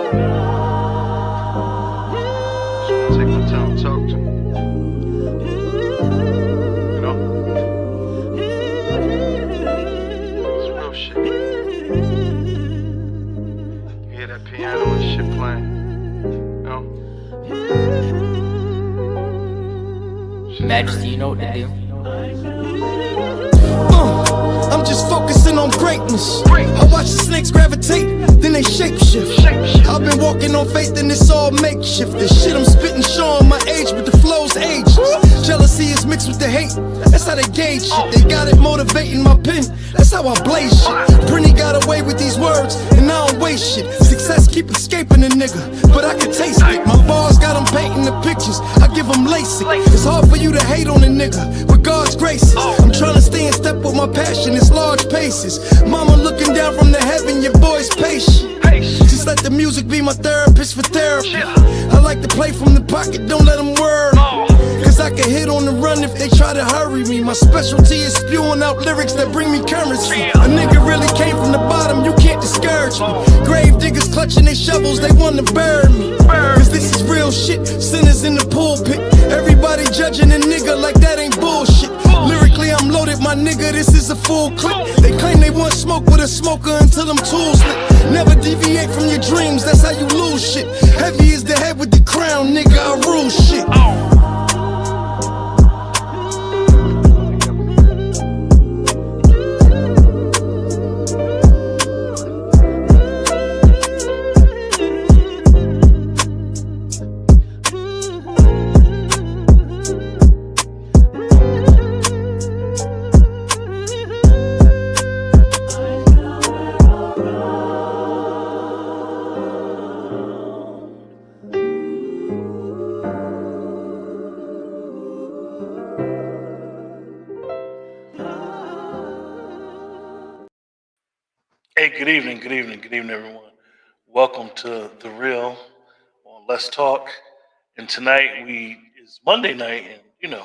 Take my time to talk to him. You know? It's real shit. You hear that piano and shit playing? You know? Majesty, you know what to do. I'm just focusing on greatness. I watch the snakes gravitate, then they shapeshift. I've been walking on faith and it's all makeshift. The shit I'm spitting showing my age, but the flow's ageless. Jealousy is mixed with the hate, that's how they gauge shit. They got it motivating my pen, that's how I blaze shit. Britney got away with these words, and I don't waste shit. Success keep escaping a nigga, but I can taste it. My bars got them painting the pictures, I give them LASIK. It's hard for you to hate on a nigga, with God's graces. I'm trying to stay in step with my passion, it's large paces. Mama looking down from the heaven, your boy's patient. Just let the music be my therapist for therapy. I like to play from the pocket, don't let them worry. Cause I can hit on the run if they try to hurry me. My specialty is spewing out lyrics that bring me currency. A nigga really came from the bottom, you can't discourage me. Grave diggers clutching their shovels, they wanna bury me. Cause this is real shit, sinners in the pulpit. Everybody judging a nigga like that ain't bullshit. Lyrically I'm loaded, my nigga, this is a full clip. They claim they want smoke with a smoker until them tools lit. Never deviate from your dreams, that's how you lose shit. Heavy is the head with the crown, nigga, I rule shit. Hey, good evening, everyone. Welcome to The Real on Let's Talk. And tonight is Monday night, and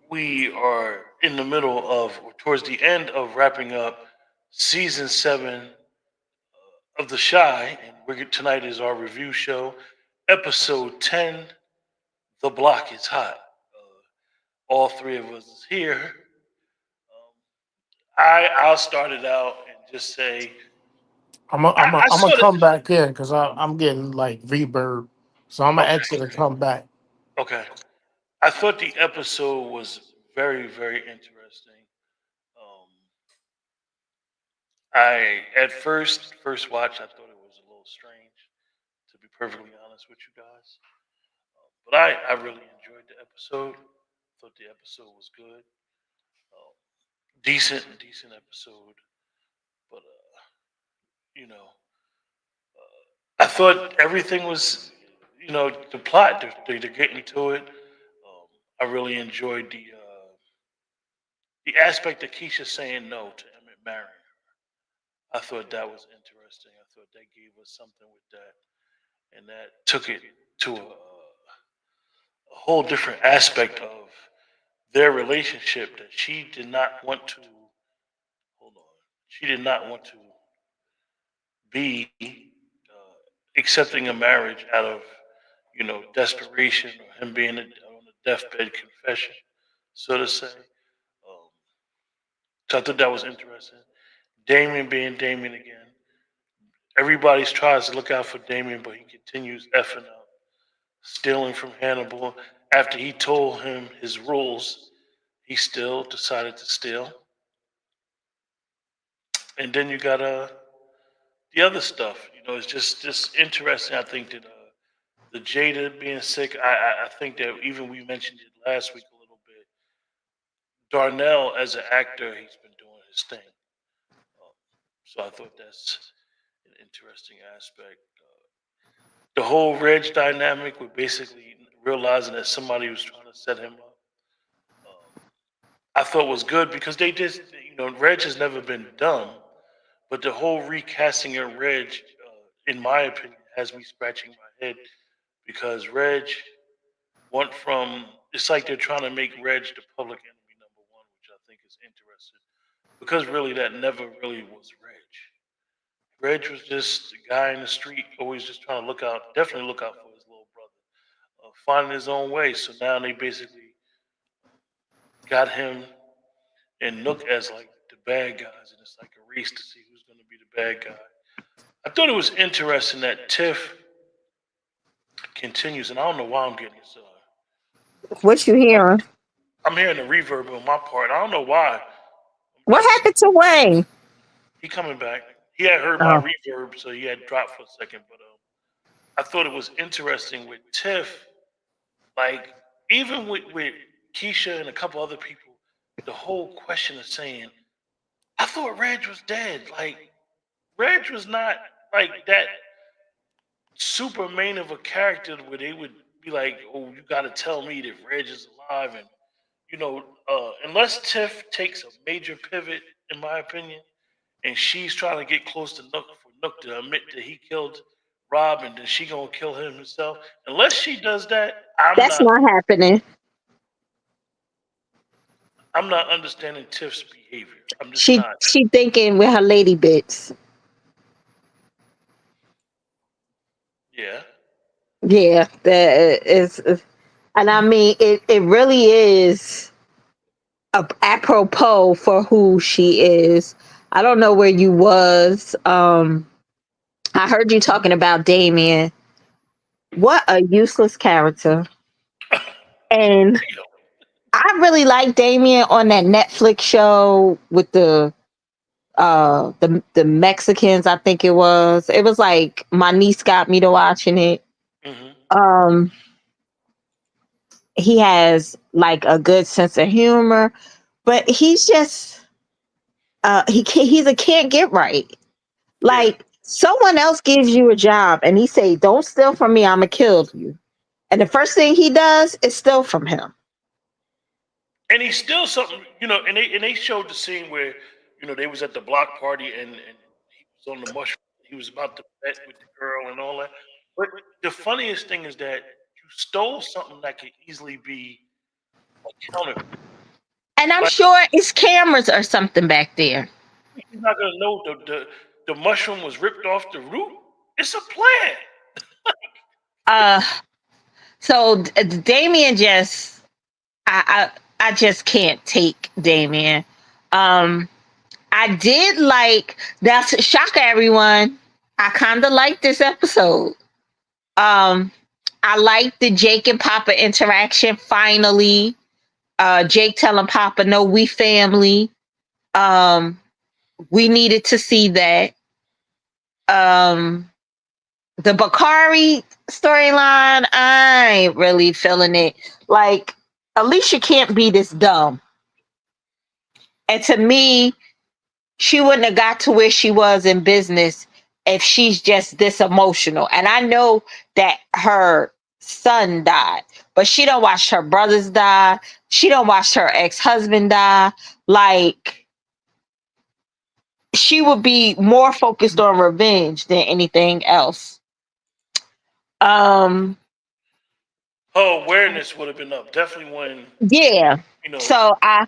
we are in the middle of, or towards the end of wrapping up season 7 of The Shy. And tonight is our review show, episode 10, The Block is Hot. All three of us is here. I'll start it out and just say, I I'm gonna sort of, come back in because I'm getting like reverb, so I'm gonna okay, exit and come back. okay. I thought the episode was very, very interesting. Um, I at first watch, I thought it was a little strange, to be perfectly honest with you guys. But I really enjoyed the episode. Thought the episode was good, um, decent episode. But you know, I thought everything was, the plot. They're getting to it. I really enjoyed the aspect of Keisha saying no to Emmett marrying her. I thought that was interesting. I thought that gave us something with that, and that took it to a whole different aspect of their relationship that she did not want to. Hold on, she did not want to be accepting a marriage out of desperation or him being on a deathbed confession, so to say. So I thought that was interesting. Damien being Damien again. Everybody tries to look out for Damien, but he continues effing up, stealing from Hannibal. After he told him his rules, he still decided to steal. And then you got the other stuff. It's just interesting. I think that the Jada being sick. I think that even we mentioned it last week a little bit. Darnell as an actor, he's been doing his thing. So I thought that's an interesting aspect. The whole Reg dynamic with basically realizing that somebody was trying to set him up, I thought was good because they just, Reg has never been dumb, but the whole recasting of Reg, in my opinion, has me scratching my head because Reg went from, it's like they're trying to make Reg the public enemy number one, which I think is interesting because really that never really was Reg. Reg was just a guy in the street, always just trying to look out, definitely look out for his little brother, finding his own way. So now they basically got him and Nook as like the bad guys, and it's like a race to see who's going to be the bad guy. I thought it was interesting that Tiff continues, and I don't know why I'm getting this. What you hearing? I'm hearing the reverb on my part. I don't know why. What Ever since happened to Wayne? he coming back, he had heard my Oh, reverb, so he had dropped for a second. But I thought it was interesting with Tiff, like even with Keisha and a couple other people, the whole question of saying, "I thought Reg was dead." Like Reg was not like that super main of a character where they would be like, "Oh, you got to tell me that Reg is alive," and unless Tiff takes a major pivot, in my opinion, and she's trying to get close to Nook for Nook to admit that he killed Rob, and then she gonna kill him herself. Unless she does that, that's not happening. I'm not understanding Tiff's behavior. I'm just She not. she thinking with her lady bits. Yeah. Yeah, that is, and I mean it really is apropos for who she is. I don't know where you was. I heard you talking about Damien. What a useless character. And I really like Damien on that Netflix show with the Mexicans, I think it was. It was like my niece got me to watching it. Hmm. Um he has like a good sense of humor, but he's just he's a can't get right. Yeah. Like someone else gives you a job and he say, "Don't steal from me, I'ma kill you." And the first thing he does is steal from him. And he's still something, and they showed the scene where, they was at the block party and he was on the mushroom. He was about to bet with the girl and all that. But the funniest thing is that you stole something that could easily be a counterfeit. And I'm Like sure it's cameras or something back there. he's not gonna know the mushroom was ripped off the root. It's a plant. Uh so Damien just I just can't take Damien. Um I did like that's shock everyone. I kind of like this episode. Um I like the Jake and Papa interaction finally. Jake telling Papa, "No, we family." Um we needed to see that. Um the Bakari storyline, I ain't really feeling it. Like Alicia can't be this dumb. And to me, she wouldn't have got to where she was in business if she's just this emotional. And I know that her son died, but she don't watch her brothers die. She don't watch her ex-husband die. Like she would be more focused on revenge than anything else. Um Her awareness would have been up definitely when yeah. you know. So I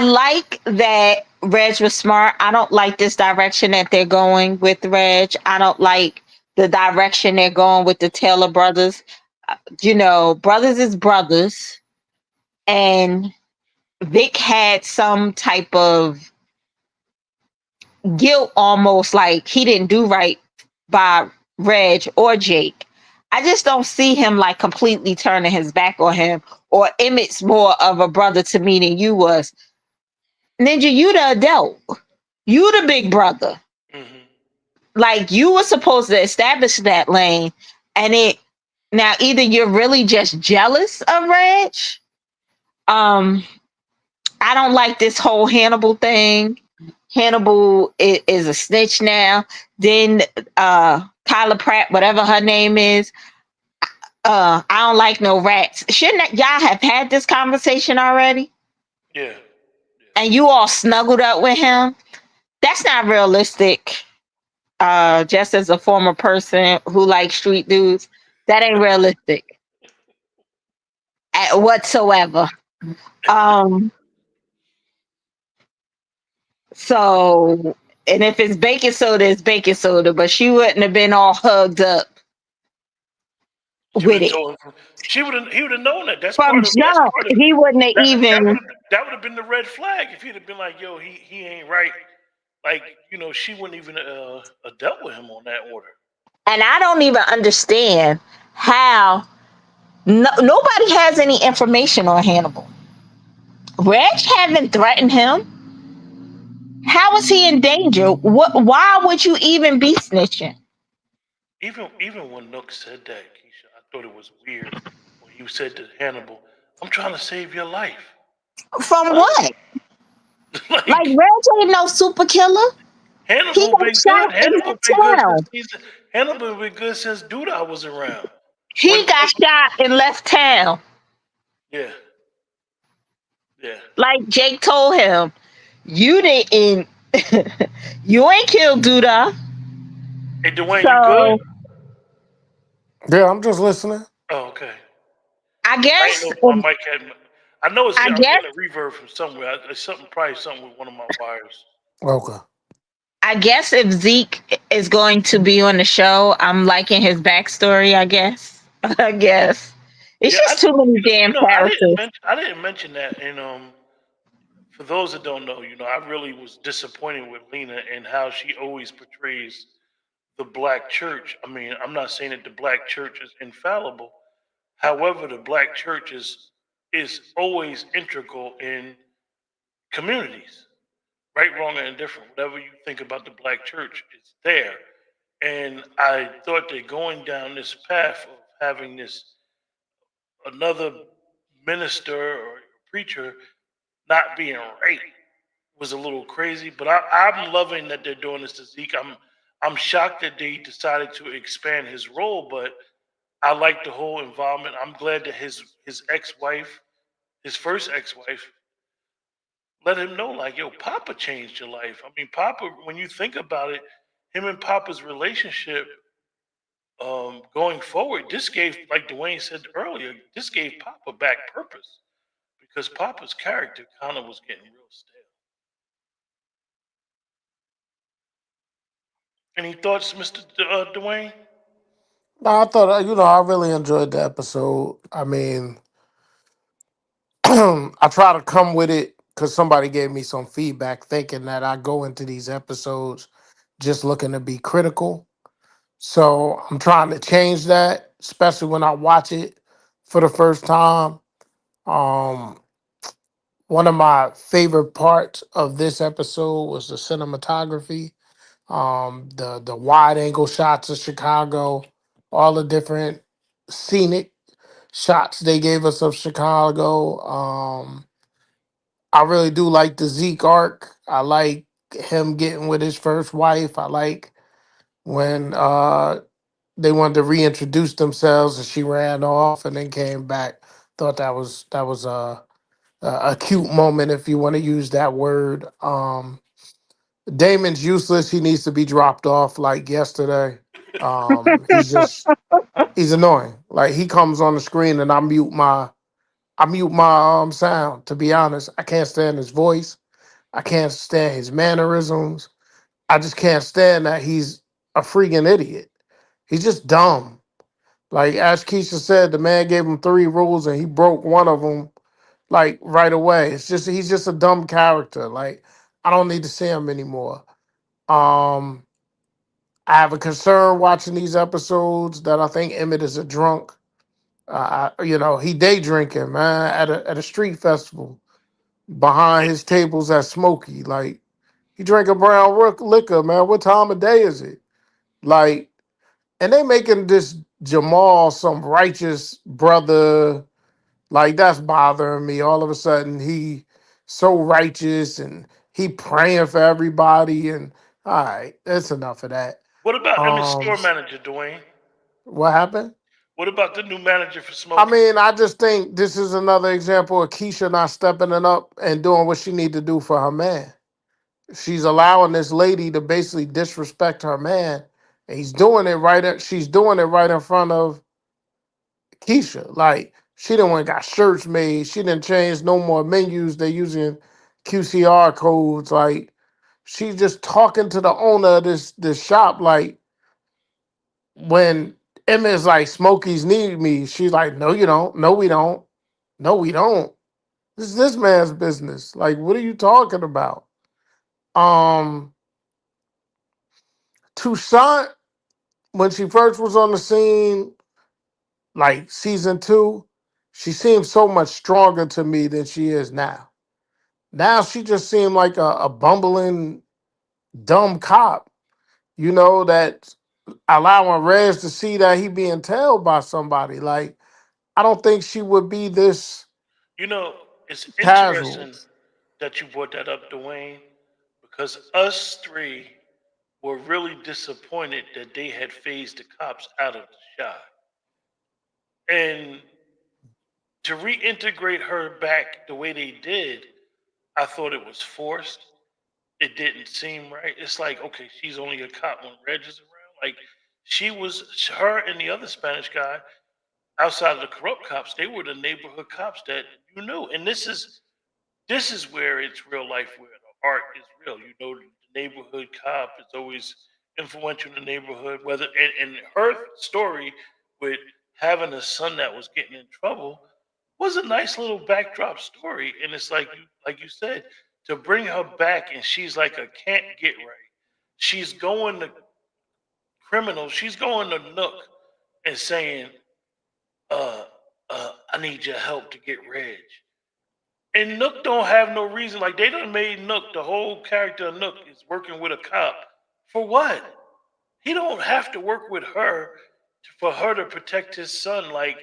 like that Reg was smart. I don't like this direction that they're going with Reg. I don't like the direction they're going with the Taylor brothers. Brothers is brothers. And Vic had some type of guilt almost like he didn't do right by Reg or Jake. I just don't see him like completely turning his back on him, or Emmett's more of a brother to me than you was. Ninja, you the adult. You the big brother. Hmm. Like you were supposed to establish that lane, and it now either you're really just jealous of Reg. Um, I don't like this whole Hannibal thing. Hannibal is a snitch now. Then Kyla Pratt, whatever her name is, I don't like no rats. Shouldn't y'all have had this conversation already? Yeah. And you all snuggled up with him. That's not realistic. Just as a former person who likes street dudes, that ain't realistic whatsoever. Um, so And if it's baking soda, it's baking soda. But she wouldn't have been all hugged up She would with have it told him. She would have. He would have known that. That's from part of. That's jump. part of. He wouldn't have That would even. have. That would have been the red flag if he'd have been like, "Yo, he ain't right." Like, she wouldn't even dealt with him on that order. And I don't even understand how nobody has any information on Hannibal. Reg haven't threatened him. How is he in danger? What? Why would you even be snitching? Even when Nook said that, Keisha, I thought it was weird when he said to Hannibal, "I'm trying to save your life." From What? what? Like Like, Reg ain't no super killer. He Hannibal got been good. shot in Hannibal left been good since town. Hannibal been good since Duda was around. He got shot and left town. Yeah, yeah. Like Jake told him, you didn't. You ain't killed Duda. Hey, Dwayne, you good? So Yeah, I'm just listening. Oh, okay. I I ain't know guess. if my mic had. I know I I'm guess. getting a reverb from somewhere. It's probably something with one of my wires. Okay. I guess if Zeke is going to be on the show, I'm liking his backstory. I guess. I guess it's Yeah, just too many damn characters. I didn't mention that, and for those that don't know, I really was disappointed with Lena and how she always portrays the black church. I mean, I'm not saying that the black church is infallible. However, the black church is always integral in communities, right, wrong, and indifferent. Whatever you think about the black church, it's there. And I thought that going down this path of having this another minister or preacher not being right was a little crazy. But I'm loving that they're doing this to Zeke. I'm shocked that they decided to expand his role, but I like the whole involvement. I'm glad that his ex wife, his first ex wife, let him know like, yo, Papa changed your life. I mean, Papa, when you think about it, him and Papa's relationship going forward, this gave, like Dwayne said earlier, this gave Papa back purpose because Papa's character kind of was getting real stale. Any thoughts, Mr. Dwayne? No, I thought I really enjoyed the episode. I mean, I try to come with it because somebody gave me some feedback, thinking that I go into these episodes just looking to be critical. So I'm trying to change that, especially when I watch it for the first time. Um, One of my favorite parts of this episode was the cinematography, the wide angle shots of Chicago, all the different scenic shots they gave us of Chicago. I really do like the Zeke arc. I like him getting with his first wife. I like when they wanted to reintroduce themselves and she ran off and then came back. Thought that was a cute moment, if you want to use that word. Damon's useless. He needs to be dropped off like yesterday. He's annoying. Like he comes on the screen and I mute my sound. To be honest, I can't stand his voice. I can't stand his mannerisms. I just can't stand that he's a freaking idiot. He's just dumb. Like as Keisha said, the man gave him three rules and he broke one of them like right away. It's just he's just a dumb character. Like I don't need to see him anymore. Um, I have a concern watching these episodes that I think Emmett is a drunk. He day drinking, man, at a street festival behind his tables at Smoky. Like he drank a brown liquor, man. What time of day is it? Like, and they making this Jamal some righteous brother. Like that's bothering me. All of a sudden, he so righteous and he praying for everybody. And all right, that's enough of that. What about Emmett's Um, store manager, Dwayne? what happened? What about the new manager for I Smoky? mean, I just think this is another example of Keisha not stepping it up and doing what she need to do for her man. She's allowing this lady to basically disrespect her man, and he's doing it right. She's doing it right in front of Keisha. Like she didn't want got shirts made. She didn't change no more menus. They using QCR codes. Like she's just talking to the owner of this shop. Like when Emma's like, Smokey's need me, she's like, no, you don't. No, we don't. No, we don't. This is this man's business. Like, what are you talking about? Um, Toussaint, when she first was on the scene, like season two, she seemed so much stronger to me than she is now. Now she just seemed like a bumbling, dumb cop, that allowing Reg to see that he being tailed by somebody. Like, I don't think she would be this You know, it's casual. interesting that you brought that up, Dwayne, because us three were really disappointed that they had phased the cops out of the shot. And to reintegrate her back the way they did, I thought it was forced. It didn't seem right. It's like, okay, she's only a cop when Reg is around. Like, her and the other Spanish guy, outside of the corrupt cops, they were the neighborhood cops that you knew. And this is where it's real life, where the art is real. The neighborhood cop is always influential in the neighborhood. Whether and her story with having a son that was getting in trouble was a nice little backdrop story. And it's like you said, to bring her back, and she's like a can't get right. She's going to criminals. She's going to Nook and saying, uh, I need your help to get Reg. And Nook don't have no reason. Like, they done made Nook, the whole character of Nook is working with a cop. For what? He don't have to work with her for her to protect his son. Like,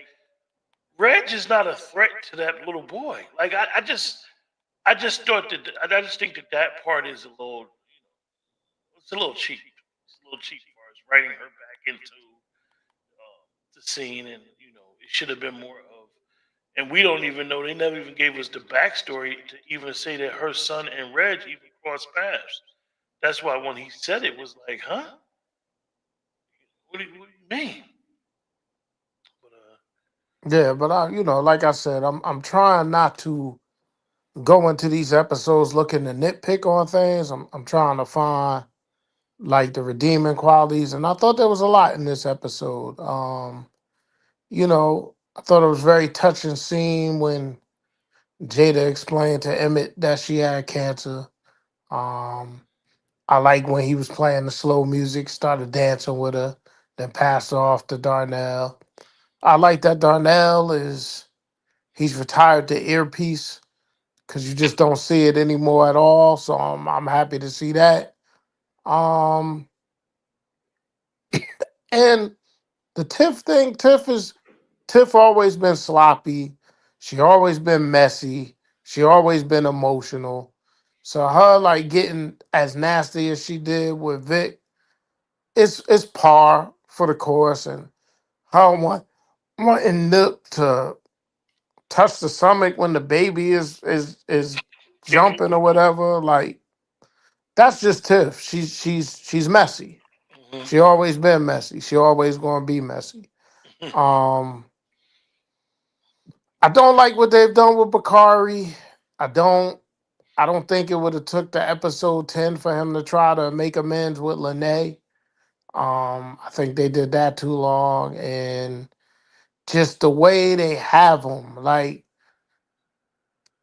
Reg is not a threat to that little boy. Like, I just thought that I just think that part is it's a little cheap. It's a little cheap for us writing her back into the scene, and it should have been more of. And we don't even know. They never even gave us the backstory to even say that her son and Reg even crossed paths. That's why when he said it was like, huh? What do you mean? But Yeah, but like I said, I'm trying not to go into these episodes looking to nitpick on things. I'm trying to find like the redeeming qualities, and I thought there was a lot in this episode. I thought it was very touching scene when Jada explained to Emmett that she had cancer. Um, I like when he was playing the slow music, started dancing with her, then passed her off to Darnell. I like that Darnell he's retired the earpiece because you just don't see it anymore at all. So I'm happy to see that. Um, and the Tiff thing, Tiff always been sloppy. She always been messy. She always been emotional. So her like getting as nasty as she did with Vic, it's par for the course. And her wanting Nook to touch the stomach when the baby is jumping or whatever, like that's just Tiff. She's messy. She always been messy. She always gonna be messy. Um, I don't like what they've done with Bakari. I don't. I don't think it would have took the episode 10 for him to try to make amends with Lene. I think they did that too long, and just the way they have him, like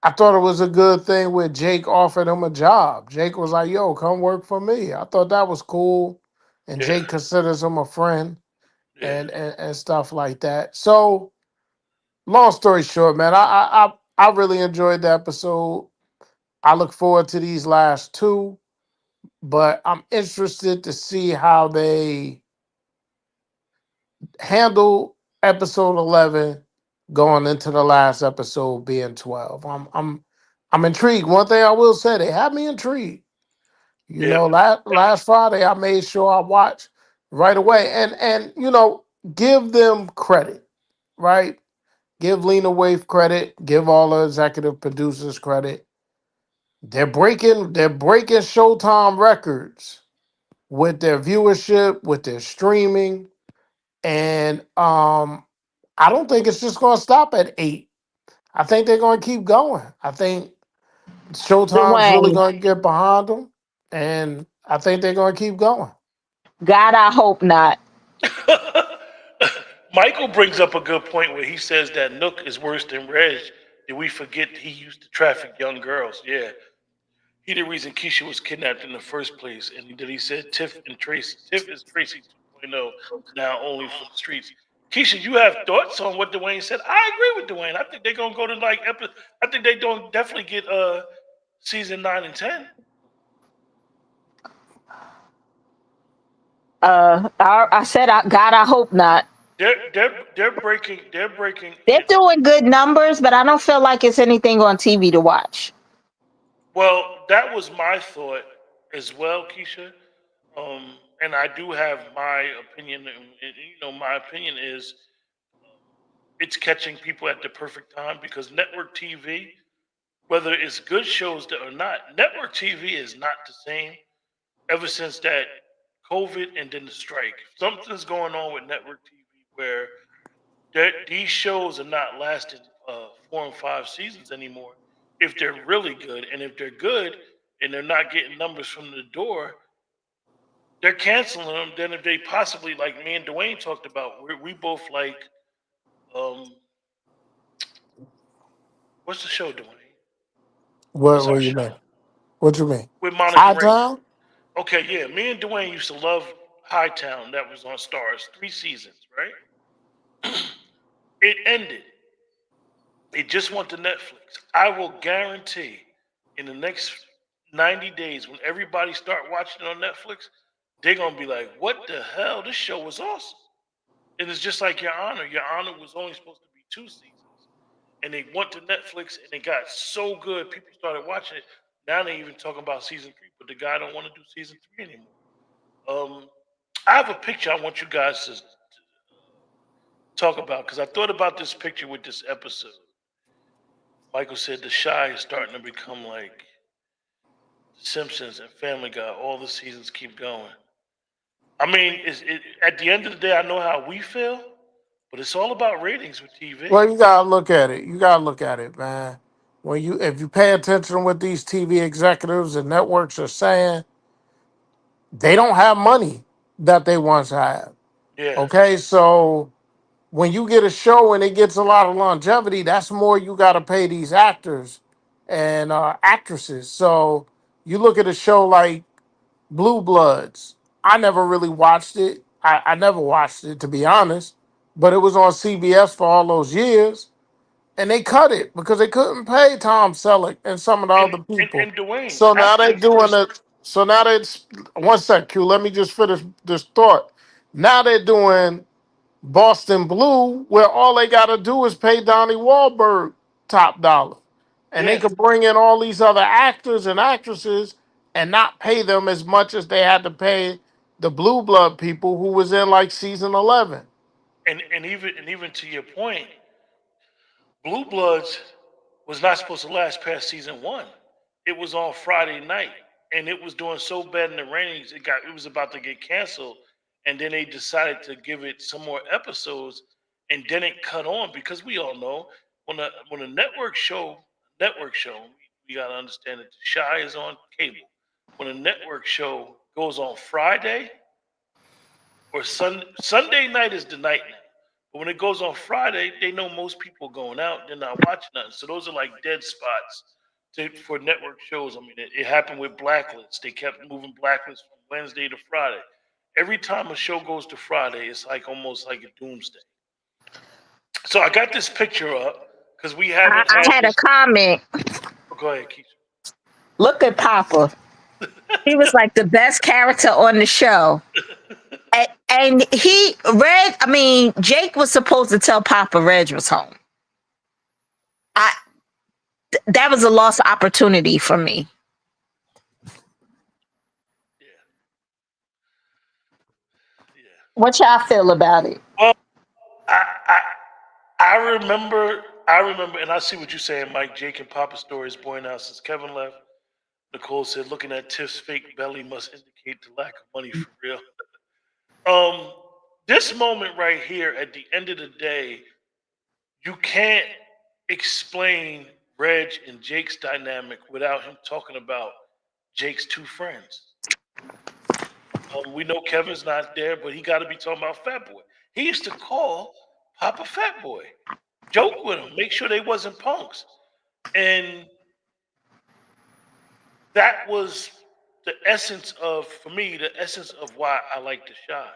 I thought it was a good thing where Jake offered him a job. Jake was like, "Yo, come work for me." I thought that was cool, and yeah, Jake considers him a friend yeah, and stuff like that. So, long story short, man, I really enjoyed the episode. I look forward to these last two, but I'm interested to see how they handle episode 11 going into the last episode being 12. I'm intrigued. One thing I will say, they have me intrigued. yeah. Last Friday I made sure I watched right away, and give them credit, right? Give Lena Waithe credit, give all the executive producers credit. They're breaking Showtime records with their viewership, with their streaming, and I don't think it's just going to stop at 8. I think they're going to keep going. I think Showtime's really Dwayne, going to get behind them. and I think they're going to keep going. God, I hope not. Michael brings up a good point where he says that Nook is worse than Reg. Did we forget he used to traffic young girls? Yeah. He the reason Keisha was kidnapped in the first place. And then he said Tiff is Tracy 2.0, now only for the streets. Keisha, you have thoughts on what Dwayne said? I agree with Dwayne. I think they're gonna go to I think they don't definitely get season 9 and 10. I said, God, I hope not. They're breaking They're it. doing good numbers, but I don't feel like it's anything on TV to watch. Well, that was my thought as well, Keisha. And I do have my opinion. And, my opinion is it's catching people at the perfect time because network TV, whether it's good shows or not, network TV is not the same ever since that COVID and then the strike. Something's going on with network TV where these shows are not lasting 4 and 5 seasons anymore if they're really good. And if they're good and they're not getting numbers from the door, they're canceling them. Then if they possibly, like me and Dwayne talked about, we both like, um, what's the show, Dwayne? What's What our do you show mean? What you mean? with Monica High Rambeau? Town? Okay, yeah. Me and Dwayne used to love Hightown. That was on Stars, 3 seasons, right? It ended. It just went to Netflix. I will guarantee in the next 90 days, when everybody start watching it on Netflix, they're gonna be like, "What the hell? This show was awesome." And it's just like Your Honor. Your Honor was only supposed to be 2 seasons, and they went to Netflix, and it got so good, people started watching it. Now they even talking about season 3, but the guy don't want to do season 3 anymore. Um, I have a picture I want you guys to talk about because I thought about this picture with this episode. Michael said the Shy is starting to become like Simpsons and Family Guy. All the seasons keep going. I mean, at the end of the day, I know how we feel, but it's all about ratings with TV. Well, you gotta look at it. You gotta look at it, man. If you pay attention to what these TV executives and networks are saying, they don't have money that they once had. Yeah, Okay, so when you get a show and it gets a lot of longevity, that's more you got to pay these actors and actresses. So you look at a show like Blue Bloods. I never really watched it. I never watched it, to be honest, but it was on CBS for all those years, and they cut it because they couldn't pay Tom Selleck and some of the and other and, people. and Dwayne, So now after they're the doing first, it. So now it's one sec, Q. Let me just finish this thought. Now they're doing Boston Blue, where all they got to do is pay Donnie Wahlberg top dollar. And they yeah, could bring in all these other actors and actresses and not pay them as much as they had to pay the Blue Blood people who was in like season 11. and even to your point, Blue Bloods was not supposed to last past season 1. It was on Friday night, and it was doing so bad in the ratings, it was about to get canceled, and then they decided to give it some more episodes, and then it cut on because we all know when a network show, we gotta understand that the Shy is on cable. When a network show goes on Friday or Sunday night is the night now. But when it goes on Friday, they know most people going out. They're not watching nothing. So those are like dead spots for network shows. I mean, it happened with Blacklist. They kept moving Blacklist from Wednesday to Friday. Every time a show goes to Friday, it's like almost like a doomsday. So I got this picture up because we haven't I had had a this. comment. Oh, go ahead, Keisha. Look at Papa. He was like the best character on the show. And Jake was supposed to tell Papa Reg was home. I That was a lost opportunity for me. Yeah, yeah. What y'all feel about it? Well, I, I I remember, and I see what you're saying, Mike. Jake and Papa's story is born out since Kevin left. Nicole said, looking at Tiff's fake belly must indicate the lack of money for real. Um, this moment right here, at the end of the day, you can't explain Reg and Jake's dynamic without him talking about Jake's two friends. We know Kevin's not there, but he got to be talking about Fat Boy. He used to call Papa Fat Boy, joke with him, make sure they wasn't punks, and that was the essence of, for me, the essence of why I like The Shy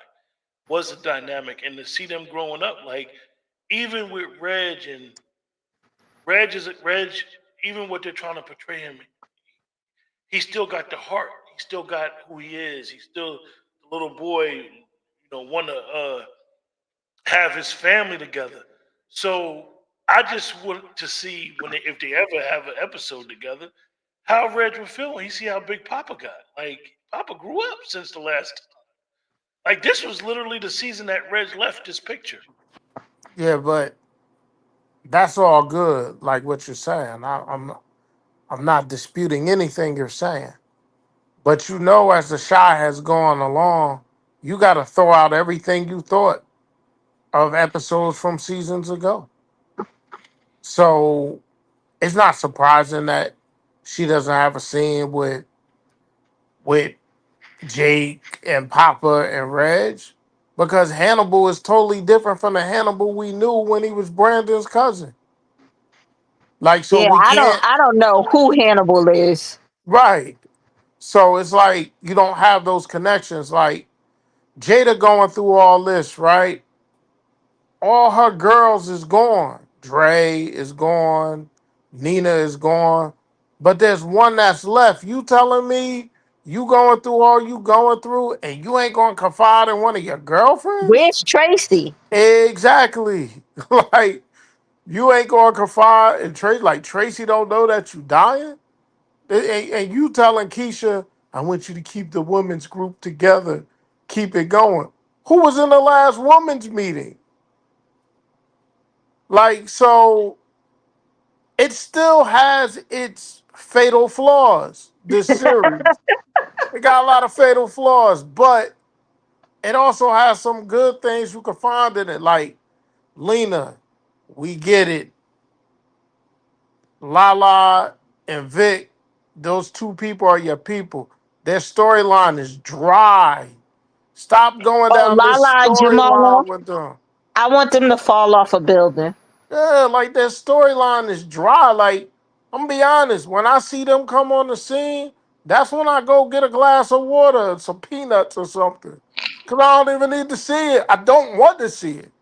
was the dynamic, and to see them growing up, like even with Reg and Reg, even what they're trying to portray him, he still got the heart. He still got who he is. He's still the little boy, want to have his family together. So I just want to see when they, if they ever have an episode together, how Reg would feel when he see how big Papa got. Like Papa grew up since the last time. Like this was literally the season that Reg left this picture. Yeah, but that's all good. Like what you're saying, I'm not disputing anything you're saying. But as the Shy has gone along, you got to throw out everything you thought of episodes from seasons ago. So it's not surprising that she doesn't have a scene with Jake and Papa and Reg, because Hannibal is totally different from the Hannibal we knew when he was Brandon's cousin. Like, so Yeah, we I don't can't, I don't know who Hannibal is. right. So it's like you don't have those connections. Like Jada going through all this, right? All her girls is gone. Dre is gone. Nina is gone. But there's one that's left. You telling me you going through all you going through and you ain't going to confide in one of your girlfriends? Where's Tracy? Exactly. Like, you ain't going to confide in Tracy. Like, Tracy don't know that you dying? And you telling Keisha, I want you to keep the women's group together. Keep it going. Who was in the last women's meeting? Like, so it still has its fatal flaws. This series, it got a lot of fatal flaws, but it also has some good things you can find in it. Like Lena, we get it. Lala and Vic, those two people are your people. Their storyline is dry. Stop going Oh, down this Lala and Jamal. storyline with them. I want them to fall off a building. Yeah, like their storyline is dry. Like, I'm gonna be honest, when I see them come on the scene, that's when I go get a glass of water, some peanuts or something. Cause I don't even need to see it. I don't want to see it.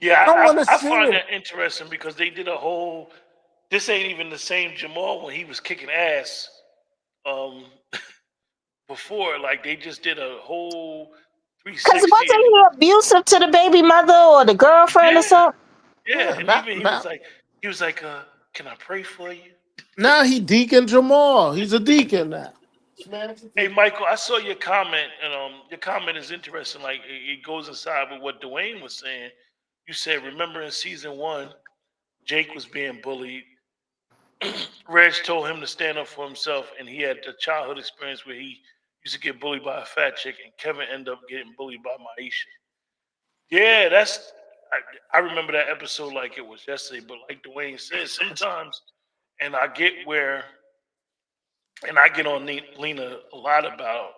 Yeah, I don't want to I see find it. that interesting because they did a whole. This ain't even the same Jamal when he was kicking ass um, before. Like they just did a whole Cause 360. wasn't And he abusive to the baby mother or the girlfriend or yeah, something? yeah, Yeah, and now, even now, he was like, can I pray for you? now he Deacon Jamal. He's a deacon now. Hey, Michael, I saw your comment, and your comment is interesting. Like it goes inside with what Dwayne was saying. You said, remember in season one, Jake was being bullied. Reg told him to stand up for himself, and he had the childhood experience where he used to get bullied by a fat chick, and Kevin ended up getting bullied by Maisha. Yeah, I remember that episode like it was yesterday. But like Dwayne said, sometimes, and I get where, and I get on Lena a lot about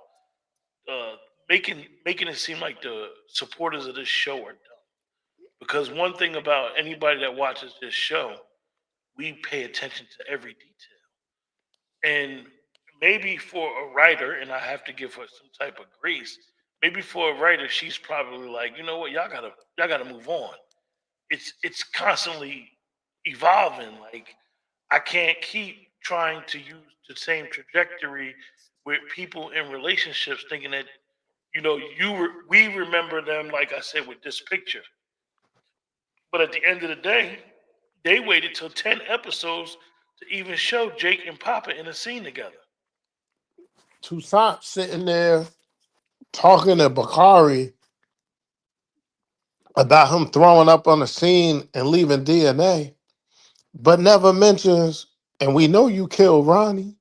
uh, making it seem like the supporters of this show are dumb. Because one thing about anybody that watches this show, we pay attention to every detail. And maybe for a writer, and I have to give her some type of grace, maybe for a writer, she's probably like, you know what, y'all gotta move on. It's constantly evolving. Like I can't keep trying to use the same trajectory with people in relationships, thinking that we remember them, like I said, with this picture. But at the end of the day, they waited till 10 episodes to even show Jake and Papa in a scene together. Toussaint sitting there talking to Bakari about him throwing up on the scene and leaving DNA, but never mentions, and we know you killed Ronnie.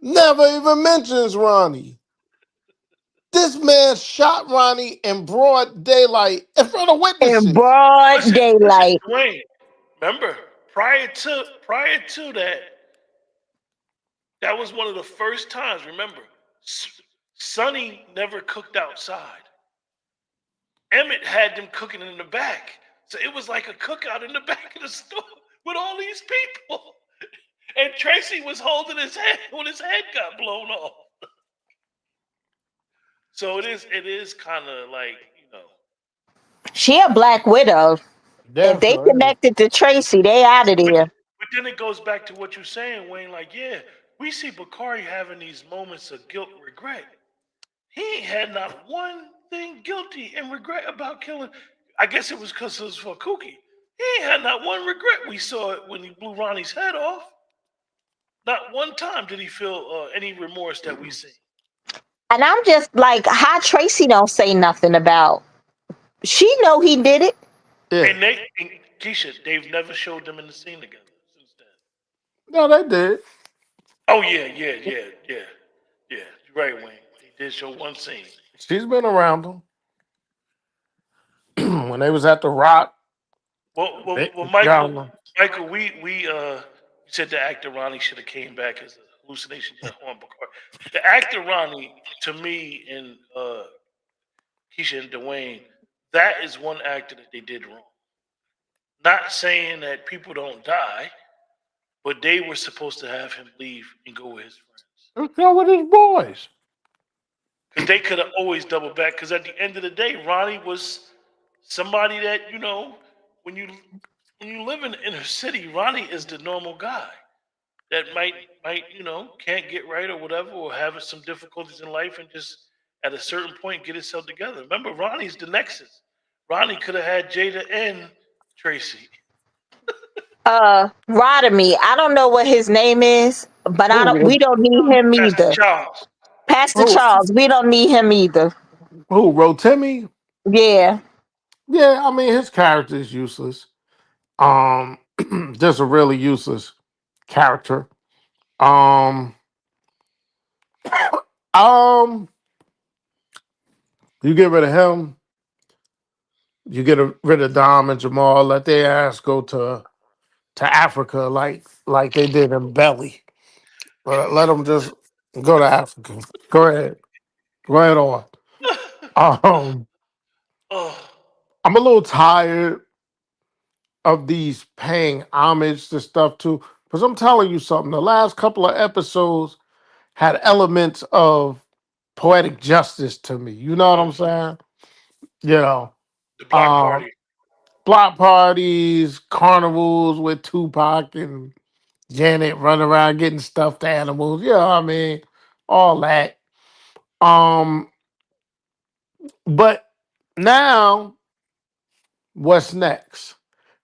Never even mentions Ronnie. This man shot Ronnie in broad daylight in front of In witnesses. broad Listen, daylight. Dwayne. Remember, prior to that, That was one of the first times. Remember, Sonny never cooked outside. Emmett had them cooking in the back. So it was like a cookout in the back of the store with all these people. And Tracy was holding his head when his head got blown off. So it is kind of like, She a Black Widow. If Damn they sure is. connected to Tracy, they out of but, there. but then it goes back to what you're saying, Wayne. Like, yeah, we see Bakari having these moments of guilt, regret. He ain't had not one thing guilty and regret about killing. I guess it was because it was for Kookie. He ain't had not one regret. We saw it when he blew Ronnie's head off. Not one time did he feel any remorse that we see. And I'm just like, how Tracy don't say nothing about. She know he did it. Yeah. And Keisha, they've never showed them in the scene together since then. No, they did. Oh yeah. You're right, Wayne. They did show one scene. She's been around them when they was at the Rock. Well, well, They well got Michael, 'em. Michael, we said the actor Ronnie should have came back as a hallucination to haunt Bakari. The actor Ronnie, to me, and Keisha and Dwayne, that is one actor that they did wrong. Not saying that people don't die, but they were supposed to have him leave and go with his friends. Let's go with his boys. Because they could have always doubled back. Because at the end of the day, Ronnie was somebody that, when you when you live in the inner city, Ronnie is the normal guy that might can't get right or whatever, or having some difficulties in life, and just at a certain point get himself together. Remember, Ronnie's the nexus. Ronnie could have had Jada and Tracy. Rodamy. I don't know what his name is, but I don't. Who? We don't need him Pastor either. Charles. Pastor Who? Charles. We don't need him either. Who? Rotimi? Yeah. Yeah, I mean his character is useless. Um, just a really useless character. Um, um, you get rid of him, you get rid of Dom and Jamal. Let their ass go to Africa like they did in Belly. Let them just go to Africa. Go ahead. Go ahead on. Um, Oh, I'm a little tired of these paying homage to stuff too. Because I'm telling you something, the last couple of episodes had elements of poetic justice to me. You know what I'm saying? You know, the block um, party. block parties, carnivals with Tupac and Janet running around getting stuffed animals. You know what I mean? All that. Um, but now what's next?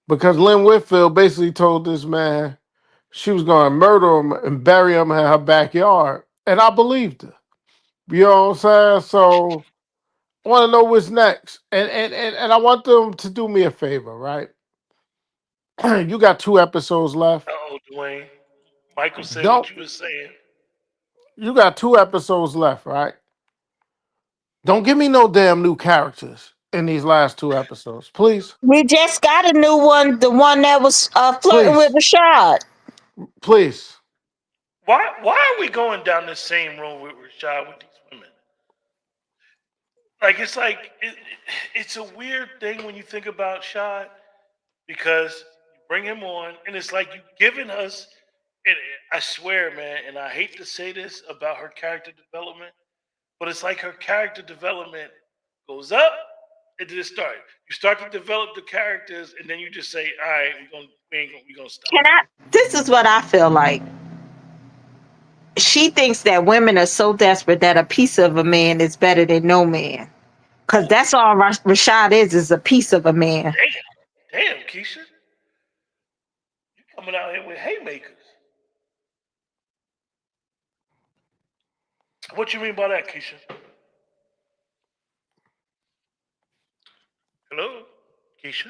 Because Lynn Whitfield basically told this man she was going to murder him and bury him in her backyard. And I believed her. You know what I'm saying? So I want to know what's next. And I want them to do me a favor, right? You got 2 episodes left. Oh, Dwayne. Michael said what Don't you were saying. you got 2 episodes left, right? Don't give me no damn new characters in these last 2 episodes. Please. We just got a new one. The one that was flirting with Please. Rashad. Please. Why are we going down the same road with Rashad with these women? It's a weird thing when you think about Shad, because you bring him on and it's like you giving us. And I swear, man, and I hate to say this about her character development, but it's like her character development goes up and then it starts. You start to develop the characters, and then you just say, "All right, we gonna stop." Can I? This is what I feel like. She thinks that women are so desperate that a piece of a man is better than no man. Cause Ooh, that's all Rashad is a piece of a man. damn, Keisha, you coming out here with haymakers. What you mean by that, Keisha? Hello, Keisha.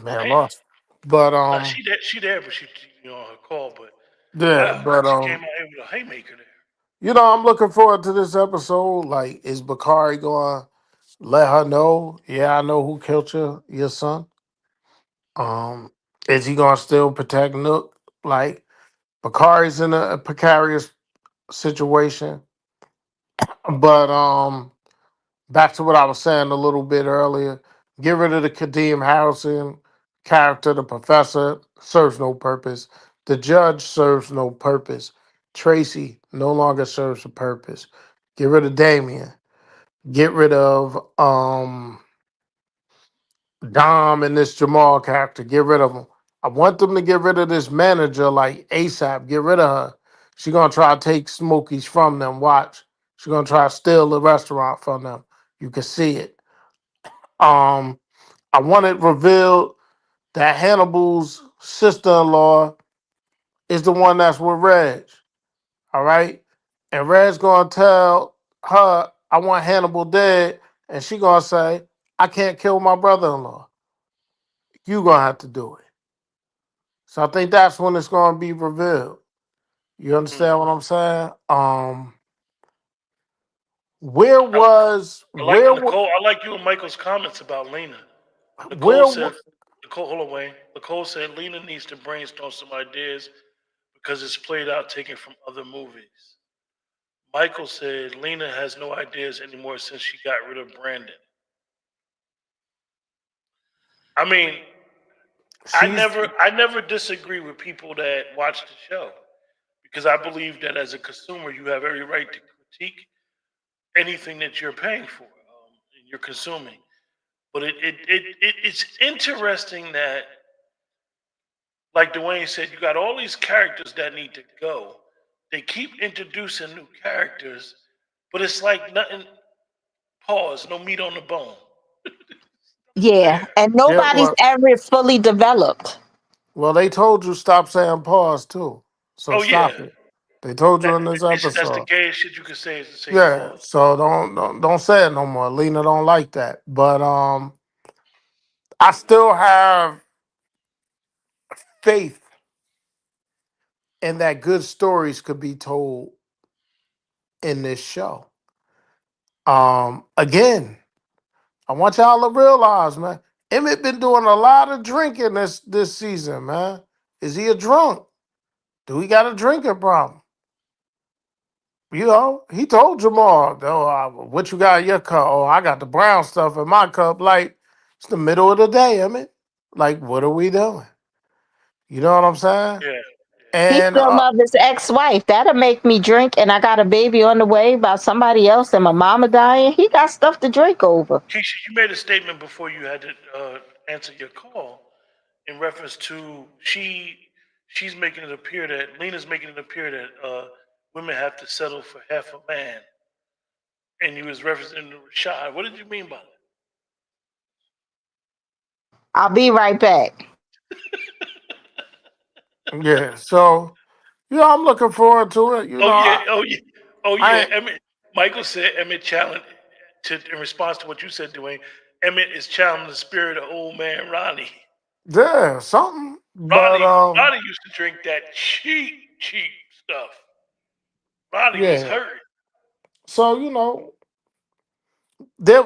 Man, I Damn. lost. But She there, but she on her call. But yeah, but she came out here with a haymaker there. I'm looking forward to this episode. Like, is Bakari going to let her know? Yeah, I know who killed your son. Um, is he going to still protect Nook? Like, Bakari's in a precarious situation. But back to what I was saying a little bit earlier. Get rid of the Kadeem Harrison character. The professor serves no purpose. The judge serves no purpose. Tracy no longer serves a purpose. Get rid of Damien. Get rid of Dom and this Jamal character. Get rid of them. I want them to get rid of this manager like ASAP. Get rid of her. She gonna try to take Smokies from them. Watch. She gonna try to steal the restaurant from them. You can see it. Um, I want it revealed that Hannibal's sister-in-law is the one that's with Reg. All right, and Reg's gonna tell her, "I want Hannibal dead," and she gonna say, "I can't kill my brother-in-law. You gonna have to do it." So I think that's when it's gonna be revealed. You Mm. understand what I'm saying? Where I, was I like where wa- Nicole. I like you and Michael's comments about Lena. Nicole where said, wa- Nicole, hold on, Wayne. Nicole said Lena needs to brainstorm some ideas because it's played out taken from other movies. Michael said Lena has no ideas anymore since she got rid of Brandon. I mean, she's I never disagree with people that watch the show because I believe that as a consumer, you have every right to critique anything that you're paying for and you're consuming. But it's interesting that, like Dwayne said, you got all these characters that need to go. They keep introducing new characters, but it's like nothing. Pause. No meat on the bone. Nothing Yeah, there. and yeah. nobody's ever fully developed. Well, they told you stop saying pause too. So Oh yeah, stop it. They told you that, in this that's the episode. gayest shit you can say is to say Yeah. pause. So don't say it no more. Lena don't like that. But I still have faith in that good stories could be told in this show. Again, I want y'all to realize, man, Emmett been doing a lot of drinking this season, man. Is he a drunk? Do he got a drinking problem? You know, he told Jamal, "Oh, what you got in your cup? Oh, I got the brown stuff in my cup." Like, it's the middle of the day, Emmett. Like, what are we doing? You know what I'm saying? Yeah, He And still love his ex-wife. That'll make me drink, and I got a baby on the way about somebody else, and my mama dying. He got stuff to drink over. Keisha, you made a statement before you had to answer your call in reference to she's making it appear that Lena's making it appear that women have to settle for half a man, and you was referencing Rashad. What did you mean by that? I'll be right back. yeah, so I'm looking forward to it. Oh yeah, oh yeah, oh yeah. I Emmett, Michael said Emmett challenged in response to what you said, Dwayne. Emmett is challenging the spirit of old man Ronnie. yeah, something, but Ronnie used to drink that cheap stuff. Ronnie was yeah. hurt. So there,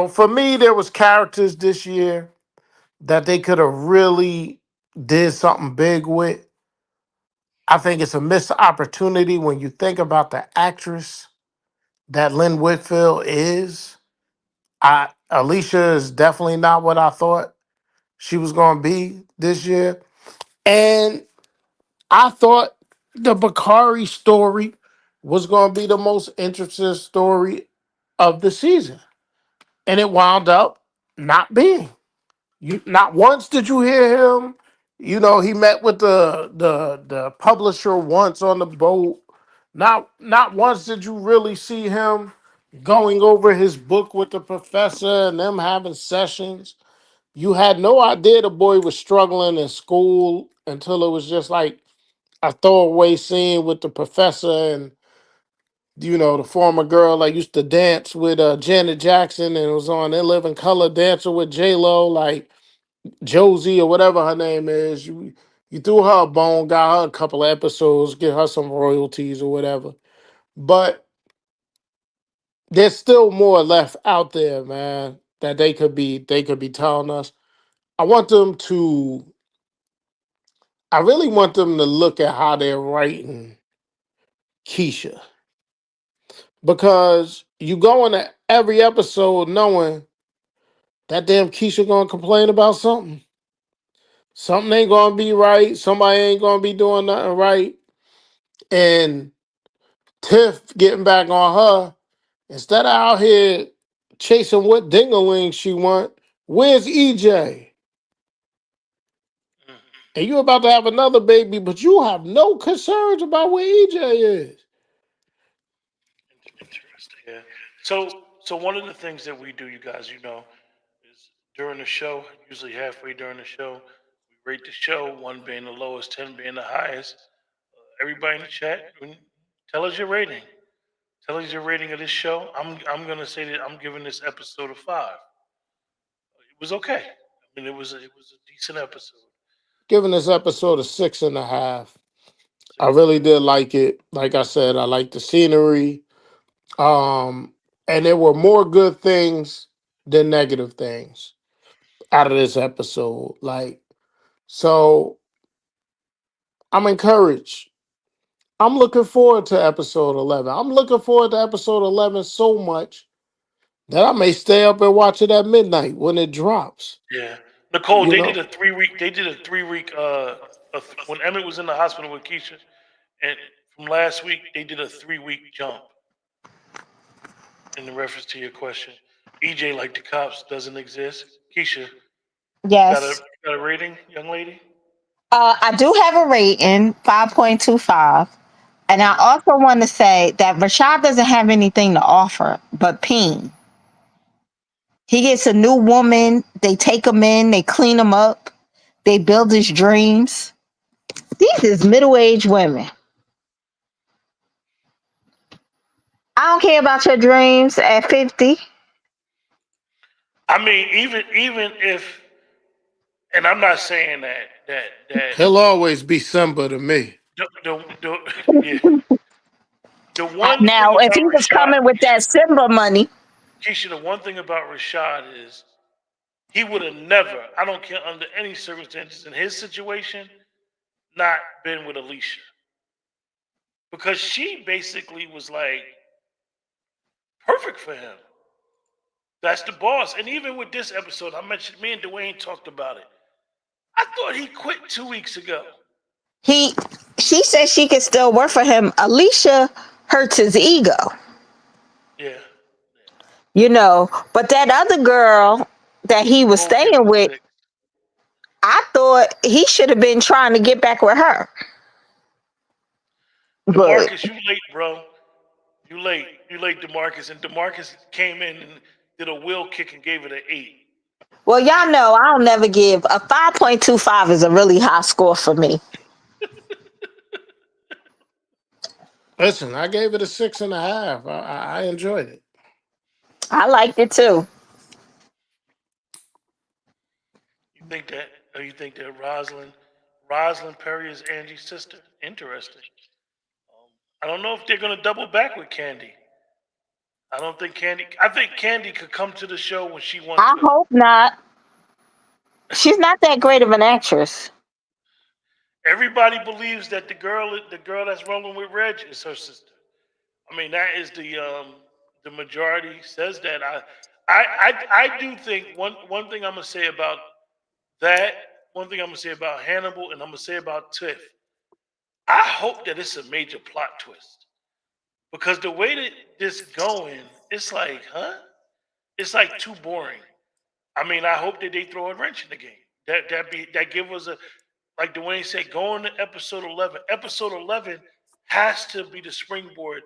for me, there was characters this year that they could have really did something big with. I think it's a missed opportunity when you think about the actress that Lynn Whitfield is. Alicia is definitely not what I thought she was going to be this year, and I thought the Bakari story was going to be the most interesting story of the season, and it wound up not being. You not once did you hear him. He met with the publisher once on the boat. Not once did you really see him going over his book with the professor and them having sessions. You had no idea the boy was struggling in school until it was just like a throwaway scene with the professor and the former girl that used to dance with Janet Jackson and was on In Living Color dancing with J Lo, like Josie or whatever her name is. You threw her a bone, got her a couple of episodes, get her some royalties or whatever. But there's still more left out there, man, that they could be telling us. I want them to I really want them to look at how they're writing Keisha because you go into every episode knowing that damn Keisha gonna complain about something. Something ain't gonna be right. Somebody ain't gonna be doing nothing right. And Tiff getting back on her instead of out here chasing what dingaling she want. Where's EJ? Mm, And you about to have another baby, but you have no concerns about where EJ is. interesting. Yeah. So one of the things that we do, you guys, is during the show, usually halfway during the show, we rate the show, one being the lowest, 10 being the highest. Everybody in the chat, tell us your rating. Tell us your rating of this show. I'm gonna say that I'm giving this episode a 5. It was okay. I mean, it was a decent episode. Giving this episode a 6.5. I 6. really did like it. Like I said, I like the scenery. And there were more good things than negative things out of this episode. Like, so I'm encouraged. I'm looking forward to episode 11. I'm looking forward to episode 11 so much that I may stay up and watch it at midnight when it drops. Yeah, Nicole, You they know, did a 3 week. They did a 3 week. When Emmett was in the hospital with Keisha, and from last week they did a 3 week jump. In the reference to your question, EJ like the cops doesn't exist. Keisha, Yes. you got a rating, young lady? I do have a rating, 5.25. And I Mm. also want to say that Rashad doesn't have anything to offer but pain. He gets a new woman. They take him in. They clean him up. They build his dreams. These is middle-aged women. I don't care about your dreams at 50. I mean, even if, and I'm not saying that he'll always be Simba to me. the yeah, the one thing Now, if about he was Rashad, coming with that Simba money, Keisha, the one thing about Rashad is he would have never, I don't care under any circumstances in his situation, not been with Alicia. Because she basically was like perfect for him. That's the boss. And even with this episode, I mentioned me and Dwayne talked about it. I thought he quit 2 weeks ago. he she said she could still work for him. Alicia hurts his ego, Yeah. But that other girl that he was Nicole gave it staying a with, 6. I thought he should have been trying to get back with her. But DeMarcus, you late, bro. You late. You late, DeMarcus. And DeMarcus came in and did a wheel kick and gave it an 8. well, y'all know I'll never give a 5.25 is a really high score for me. Listen, I gave it a 6.5. I enjoyed it. I liked it too. You think that Rosalind Perry is Angie's sister? Interesting. I don't know if they're gonna double back with Candy. I don't think Candy. I think Candy could come to the show when she want I to. hope not. She's not that great of an actress. Everybody believes that the girl that's rolling with Reg is her sister. I mean, that is the majority says that. I do think one thing I'm gonna say about that. One thing I'm gonna say about Hannibal, and I'm gonna say about Tiff. I hope that it's a major plot twist because the way that this going, it's like, huh? It's like too boring. I mean, I hope that they throw a wrench in the game. That give us a, like Dwayne said, going to episode 11. Episode 11 has to be the springboard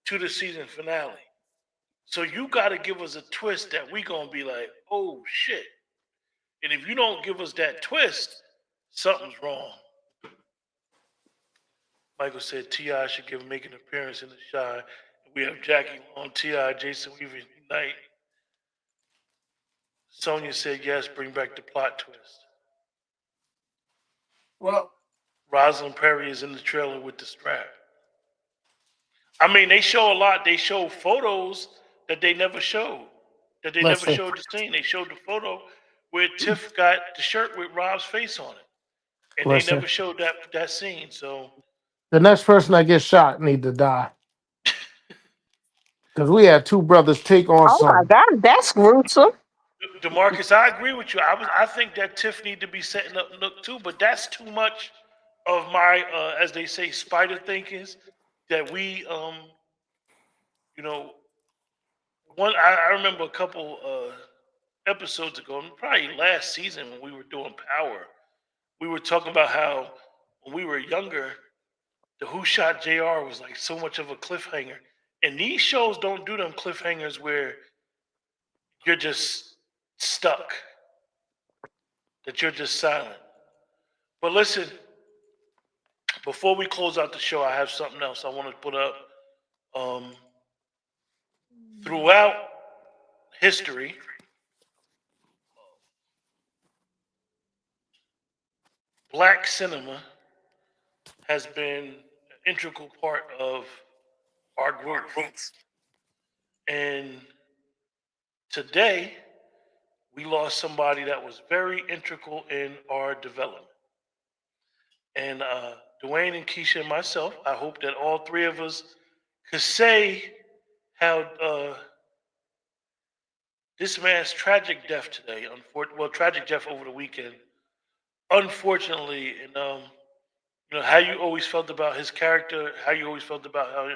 to the season finale. So you got to give us a twist that we gonna be like, oh shit. And if you don't give us that twist, something's wrong. Michael said Ti should make an appearance in the Shy. We have Jackie Long, Ti, Jason Weaver Unite. Sonia said yes, bring back the plot twist. Well, Rosalind Perry is in the trailer with the strap. I mean, they show a lot. They show photos that they never showed. That they never listen, showed the scene. They showed the photo where Tiff got the shirt with Rob's face on it. and they Listen, never showed that scene. So the next person that gets shot need to die because we had two brothers take on Oh my some. God, that's gruesome. Demarcus, I agree with you. I think that Tiff need to be setting up Nook too, but that's too much of my as they say spider thinkings that we you know I remember a couple episodes ago, probably last season when we were doing Power, we were talking about how when we were younger, the Who Shot JR was like so much of a cliffhanger. And these shows don't do them cliffhangers where you're just stuck, that you're just silent. But listen, before we close out the show, I have something else I want to put up. Um, Throughout history, black cinema has been an integral part of our growth. And today, we lost somebody that was very integral in our development. And Dwayne and Keisha and myself, I hope that all three of us could say how this man's tragic death today, well, tragic death over the weekend, unfortunately, and how you always felt about his character, how you always felt about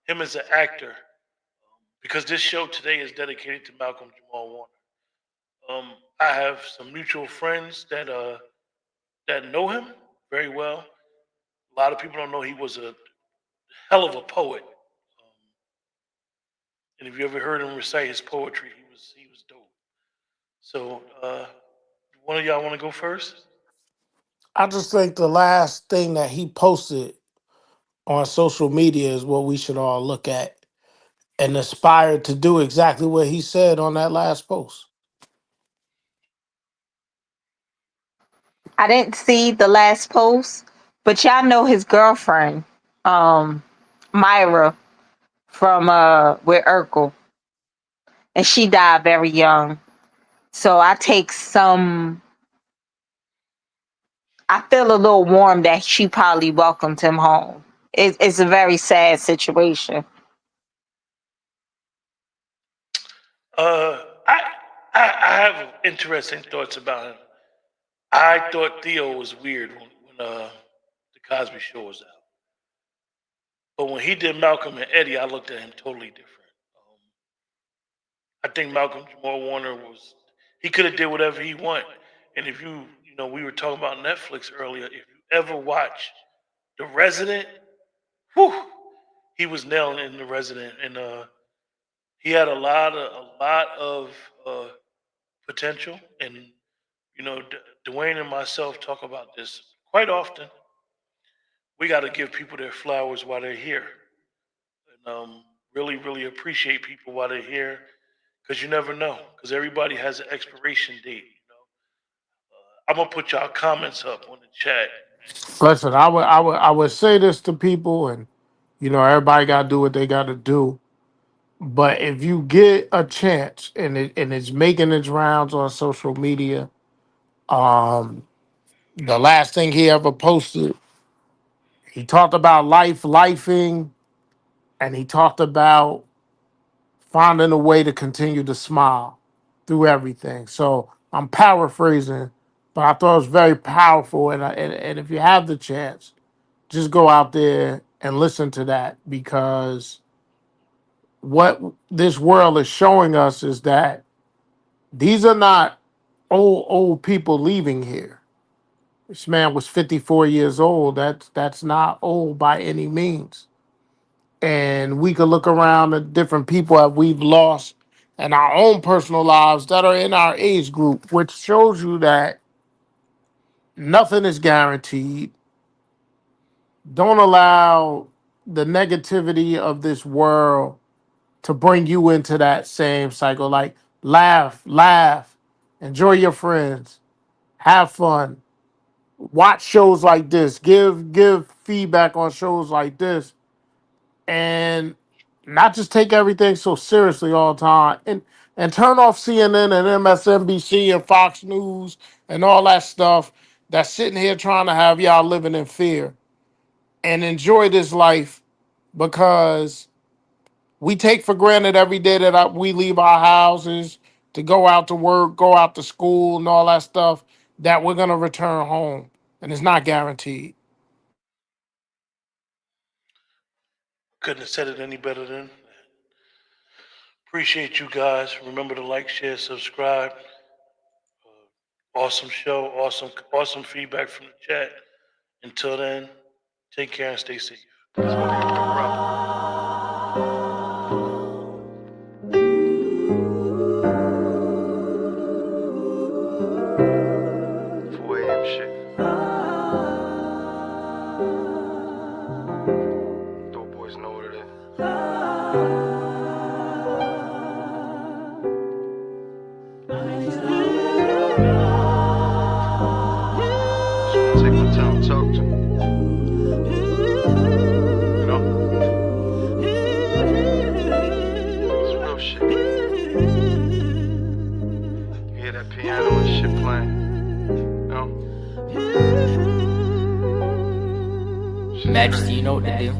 him as an actor, because this show today is dedicated to Malcolm Jamal Warner. I have some mutual friends that know him very well. A lot of people don't know he was a hell of a poet. And if you ever heard him recite his poetry, he was dope. So, one of y'all want to go first? I just think the last thing that he posted on social media is what we should all look at and aspire to do exactly what he said on that last post. I didn't see the last post, but y'all know his girlfriend, um, Myra from with Urkel, and she died very young. So I take some. I feel a little warm that she probably welcomed him home. It's a very sad situation. I have interesting thoughts about him. I thought Theo was weird when the Cosby Show was out, but when he did Malcolm and Eddie, I looked at him totally different. I think Malcolm Jamal Warner was he could have did whatever he want, and if we were talking about Netflix earlier. If you ever watch The Resident, whew, he was nailing it in The Resident, and he had a lot of uh, potential. And Dwayne and myself talk about this quite often. We got to give people their flowers while they're here, and really, really appreciate people while they're here, because you never know. Because everybody has an expiration date. I'm gonna put y'all comments up on the chat. Listen, I would say this to people, and everybody got to do what they got to do. But if you get a chance and it's making its rounds on social media, um, the last thing he ever posted, he talked about lifing, and he talked about finding a way to continue to smile through everything. So I'm paraphrasing, but I thought it was very powerful. And if you have the chance, just go out there and listen to that, because what this world is showing us is that these are not old people leaving here. This man was 54 years old. That's not old by any means. And we could look around at different people that we've lost in our own personal lives that are in our age group, which shows you that nothing is guaranteed. Don't allow the negativity of this world to bring you into that same cycle. Like, laugh, enjoy your friends, have fun, watch shows like this, give feedback on shows like this, and not just take everything so seriously all the time. And turn off CNN and MSNBC and Fox News and all that stuff, that's sitting here trying to have y'all living in fear and enjoy this life because we take for granted every day that we leave our houses to go out to work, go out to school, and all that stuff, that we're going to return home. And it's not guaranteed. Couldn't have said it any better than. Appreciate you guys. Remember to like, share, subscribe. Awesome show. Awesome feedback from the chat. Until then, take care and stay safe. That's what we do, bro. Take my time, talk to me. You know? It's real shit. You hear that piano and shit playing? You know? Majesty, you know what to do.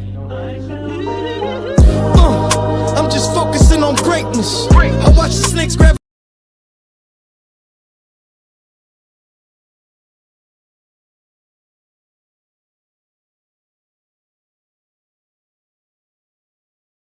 I'm just focusing on greatness. I watch the snakes grab.